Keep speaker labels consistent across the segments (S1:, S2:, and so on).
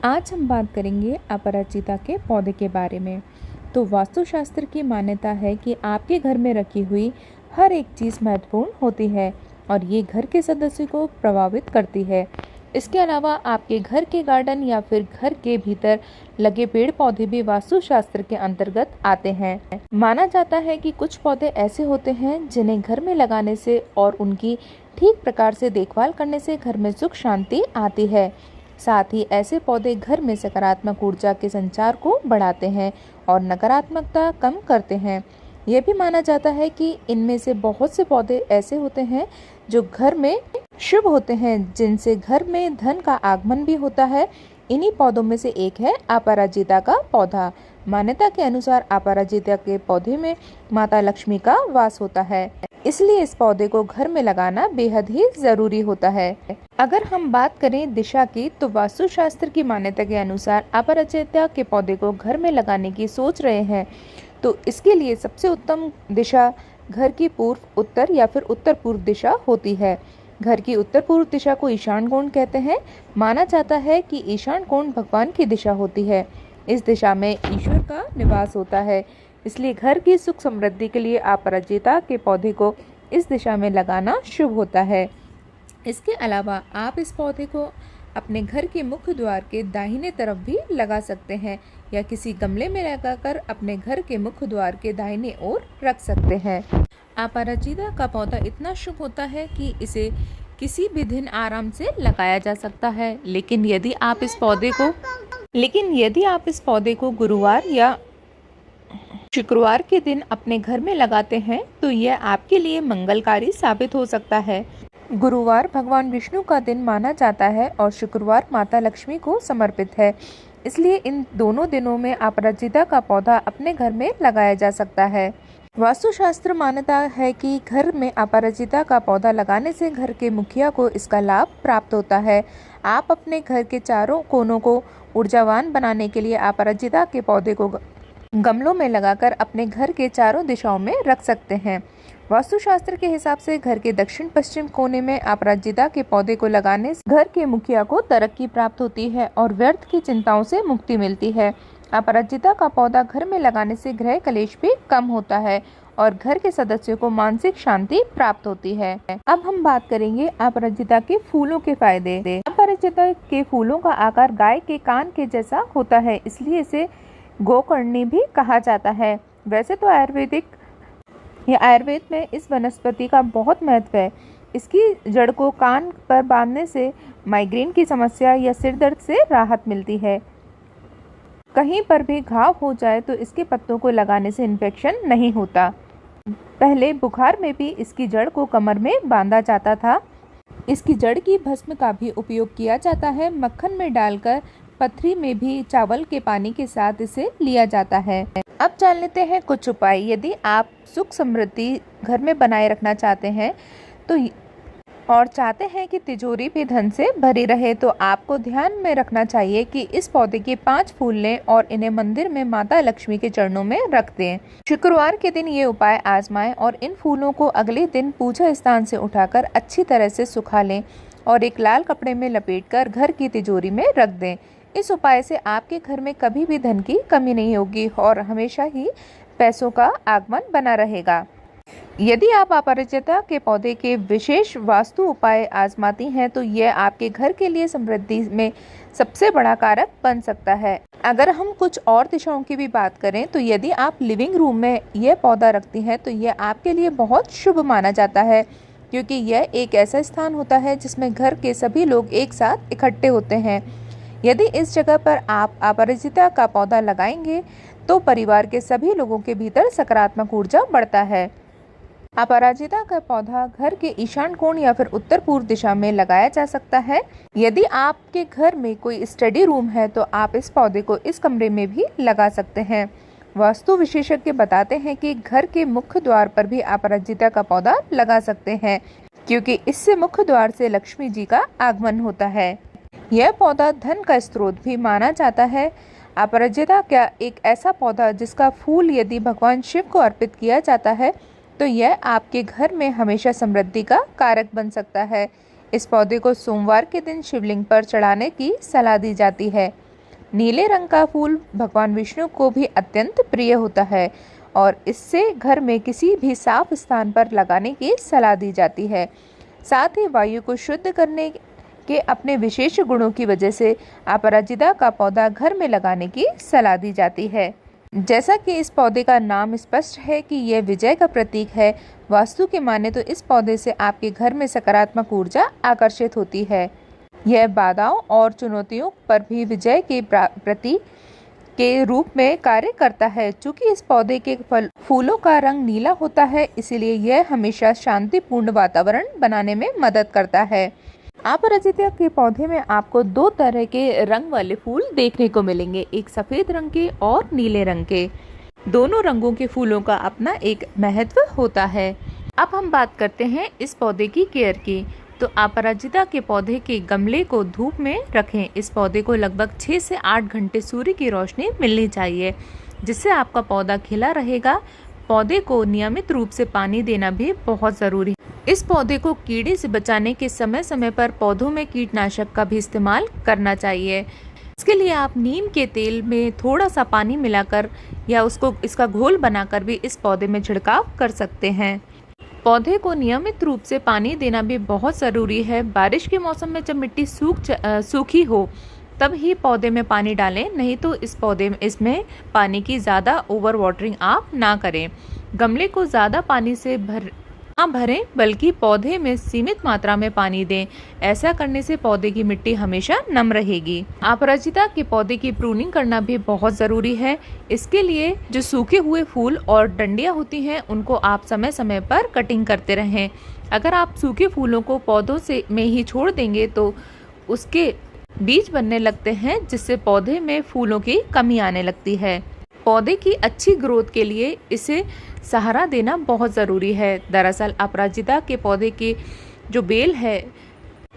S1: आज हम बात करेंगे अपराजिता के पौधे के बारे में। तो वास्तुशास्त्र की मान्यता है कि आपके घर में रखी हुई हर एक चीज़ महत्वपूर्ण होती है और ये घर के सदस्य को प्रभावित करती है। इसके अलावा आपके घर के गार्डन या फिर घर के भीतर लगे पेड़ पौधे भी वास्तुशास्त्र के अंतर्गत आते हैं। माना जाता है कि कुछ पौधे ऐसे होते हैं जिन्हें घर में लगाने से और उनकी ठीक प्रकार से देखभाल करने से घर में सुख शांति आती है। साथ ही ऐसे पौधे घर में सकारात्मक ऊर्जा के संचार को बढ़ाते हैं और नकारात्मकता कम करते हैं। यह भी माना जाता है कि इनमें से बहुत से पौधे ऐसे होते हैं जो घर में शुभ होते हैं, जिनसे घर में धन का आगमन भी होता है। इन्हीं पौधों में से एक है अपराजिता का पौधा। मान्यता के अनुसार अपराजिता के पौधे में माता लक्ष्मी का वास होता है, इसलिए इस पौधे को घर में लगाना बेहद ही जरूरी होता है। अगर हम बात करें दिशा की, तो वास्तुशास्त्र की मान्यता के अनुसार अपराजिता के पौधे को घर में लगाने की सोच रहे हैं तो इसके लिए सबसे उत्तम दिशा घर की पूर्व, उत्तर या फिर उत्तर पूर्व दिशा होती है। घर की उत्तर पूर्व दिशा को ईशान कोण कहते हैं। माना जाता है कि ईशान कोण भगवान की दिशा होती है। इस दिशा में ईश्वर का निवास होता है, इसलिए घर की सुख समृद्धि के लिए अपराजिता के पौधे को इस दिशा में लगाना शुभ होता है। इसके अलावा आप इस पौधे को अपने घर के मुख्य द्वार के दाहिने तरफ भी लगा सकते हैं या किसी गमले में लगाकर अपने घर के मुख्य द्वार के दाहिने ओर रख सकते हैं। अपराजिता का पौधा इतना शुभ होता है कि इसे किसी भी दिन आराम से लगाया जा सकता है, लेकिन यदि आप इस पौधे को गुरुवार या शुक्रवार के दिन अपने घर में लगाते हैं तो यह आपके लिए मंगलकारी साबित हो सकता है। गुरुवार भगवान विष्णु का दिन माना जाता है और शुक्रवार माता लक्ष्मी को समर्पित है, इसलिए इन दोनों दिनों में अपराजिता का पौधा अपने घर में लगाया जा सकता है। वास्तुशास्त्र मान्यता है कि घर में अपराजिता का पौधा लगाने से घर के मुखिया को इसका लाभ प्राप्त होता है। आप अपने घर के चारों कोनों को ऊर्जावान बनाने के लिए अपराजिता के पौधे को गमलों में लगाकर अपने घर के चारों दिशाओं में रख सकते हैं। वास्तुशास्त्र के हिसाब से घर के दक्षिण पश्चिम कोने में अपराजिता के पौधे को लगाने से घर के मुखिया को तरक्की प्राप्त होती है और व्यर्थ की चिंताओं से मुक्ति मिलती है। अपराजिता का पौधा घर में लगाने से गृह कलेश भी कम होता है और घर के सदस्यों को मानसिक शांति प्राप्त होती है। अब हम बात करेंगे अपराजिता के फूलों के फायदे। अपराजिता के फूलों का आकार गाय के कान के जैसा होता है, इसलिए इसे गोकर्णी भी कहा जाता है। वैसे तो आयुर्वेद में इस वनस्पति का बहुत महत्व है। इसकी जड़ को कान पर बांधने से माइग्रेन की समस्या या सिर दर्द से राहत मिलती है। कहीं पर भी घाव हो जाए तो इसके पत्तों को लगाने से इन्फेक्शन नहीं होता। पहले बुखार में भी इसकी जड़ को कमर में बांधा जाता था। इसकी जड़ की भस्म का भी उपयोग किया जाता है। मक्खन में डालकर पथरी में भी चावल के पानी के साथ इसे लिया जाता है। अब जान लेते हैं कुछ उपाय। यदि आप सुख समृद्धि घर में बनाए रखना चाहते हैं और चाहते हैं कि तिजोरी भी धन से भरी रहे, तो आपको ध्यान में रखना चाहिए कि इस पौधे के 5 फूल लें और इन्हें मंदिर में माता लक्ष्मी के चरणों में रख दें। शुक्रवार के दिन ये उपाय आजमाएं और इन फूलों को अगले दिन पूजा स्थान से उठाकर अच्छी तरह से सुखा लें और एक लाल कपड़े में लपेटकर घर की तिजोरी में रख दें। इस उपाय से आपके घर में कभी भी धन की कमी नहीं होगी और हमेशा ही पैसों का आगमन बना रहेगा। यदि आप अपराजिता के पौधे के विशेष वास्तु उपाय आजमाती हैं तो यह आपके घर के लिए समृद्धि में सबसे बड़ा कारक बन सकता है। अगर हम कुछ और दिशाओं की भी बात करें तो यदि आप लिविंग रूम में यह पौधा रखती हैं तो यह आपके लिए बहुत शुभ माना जाता है, क्योंकि यह एक ऐसा स्थान होता है जिसमें घर के सभी लोग एक साथ इकट्ठे होते हैं। यदि इस जगह पर आप अपराजिता का पौधा लगाएंगे तो परिवार के सभी लोगों के भीतर सकारात्मक ऊर्जा बढ़ता है। अपराजिता का पौधा घर के ईशान कोण या फिर उत्तर पूर्व दिशा में लगाया जा सकता है। यदि आपके घर में कोई स्टडी रूम है तो आप इस पौधे को इस कमरे में भी लगा सकते हैं। वास्तु विशेषज्ञ बताते हैं कि घर के मुख्य द्वार पर भी अपराजिता का पौधा लगा सकते हैं, क्योंकि इससे मुख्य द्वार से लक्ष्मी जी का आगमन होता है। यह पौधा धन का स्रोत भी माना जाता है। अपराजिता का एक ऐसा पौधा जिसका फूल यदि भगवान शिव को अर्पित किया जाता है तो यह आपके घर में हमेशा समृद्धि का कारक बन सकता है। इस पौधे को सोमवार के दिन शिवलिंग पर चढ़ाने की सलाह दी जाती है। नीले रंग का फूल भगवान विष्णु को भी अत्यंत प्रिय होता है और इससे घर में किसी भी साफ स्थान पर लगाने की सलाह दी जाती है। साथ ही वायु को शुद्ध करने के अपने विशेष गुणों की वजह से अपराजिता का पौधा घर में लगाने की सलाह दी जाती है। जैसा कि इस पौधे का नाम स्पष्ट है कि यह विजय का प्रतीक है, वास्तु के माने तो इस पौधे से आपके घर में सकारात्मक ऊर्जा आकर्षित होती है। यह बाधाओं और चुनौतियों पर भी विजय के प्रतीक के रूप में कार्य करता है। चूँकि इस पौधे के फूलों का रंग नीला होता है, इसीलिए यह हमेशा शांतिपूर्ण वातावरण बनाने में मदद करता है। अपराजिता के पौधे में आपको दो तरह के रंग वाले फूल देखने को मिलेंगे, एक सफेद रंग के और नीले रंग के। दोनों रंगों के फूलों का अपना एक महत्व होता है। अब हम बात करते हैं इस पौधे की केयर की। तो अपराजिता के पौधे के गमले को धूप में रखें। इस पौधे को लगभग 6 से 8 घंटे सूर्य की रोशनी मिलनी चाहिए, जिससे आपका पौधा खिला रहेगा। पौधे को नियमित रूप से पानी देना भी बहुत ज़रूरी है। इस पौधे को कीड़े से बचाने के समय समय पर पौधों में कीटनाशक का भी इस्तेमाल करना चाहिए। इसके लिए आप नीम के तेल में थोड़ा सा पानी मिलाकर या इसका घोल बनाकर भी इस पौधे में छिड़काव कर सकते हैं। पौधे को नियमित रूप से पानी देना भी बहुत ज़रूरी है। बारिश के मौसम में जब मिट्टी सूखी हो तब ही पौधे में पानी डालें, नहीं तो इसमें पानी की ज़्यादा ओवर वाटरिंग आप ना करें। गमले को ज़्यादा पानी से ना भरें, बल्कि पौधे में सीमित मात्रा में पानी दें। ऐसा करने से पौधे की मिट्टी हमेशा नम रहेगी। अपराजिता के पौधे की प्रूनिंग करना भी बहुत ज़रूरी है। इसके लिए जो सूखे हुए फूल और डंडियाँ होती हैं, उनको आप समय समय पर कटिंग करते रहें। अगर आप सूखे फूलों को पौधों में ही छोड़ देंगे तो उसके बीज बनने लगते हैं, जिससे पौधे में फूलों की कमी आने लगती है। पौधे की अच्छी ग्रोथ के लिए इसे सहारा देना बहुत ज़रूरी है। दरअसल अपराजिता के पौधे की जो बेल है,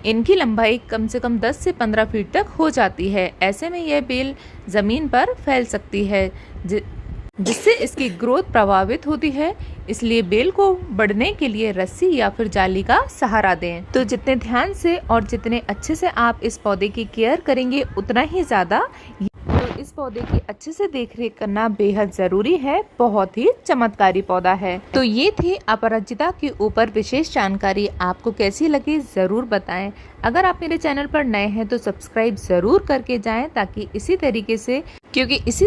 S1: इनकी लंबाई कम से कम 10 से 15 फीट तक हो जाती है। ऐसे में यह बेल ज़मीन पर फैल सकती है, जिससे इसकी ग्रोथ प्रभावित होती है। इसलिए बेल को बढ़ने के लिए रस्सी या फिर जाली का सहारा दें। तो जितने ध्यान से और जितने अच्छे से आप इस पौधे की केयर करेंगे, उतना ही ज़्यादा तो इस पौधे की अच्छे से देखरेख करना बेहद ज़रूरी है। बहुत ही चमत्कारी पौधा है। तो ये थी अपराजिता के ऊपर विशेष जानकारी। आपको कैसी लगी ज़रूर बताएं। अगर आप मेरे चैनल पर नए हैं तो सब्सक्राइब ज़रूर करके जाएं, ताकि इसी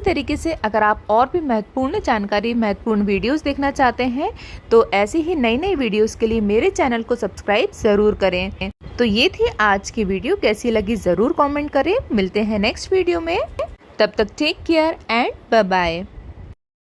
S1: तरीके से अगर आप और भी महत्वपूर्ण जानकारी, महत्वपूर्ण वीडियोस देखना चाहते हैं तो ऐसी ही नई नई वीडियोस के लिए मेरे चैनल को सब्सक्राइब ज़रूर करें। तो ये थी आज की वीडियो, कैसी लगी ज़रूर कमेंट करें। मिलते हैं नेक्स्ट वीडियो में, तब तक take care and bye bye.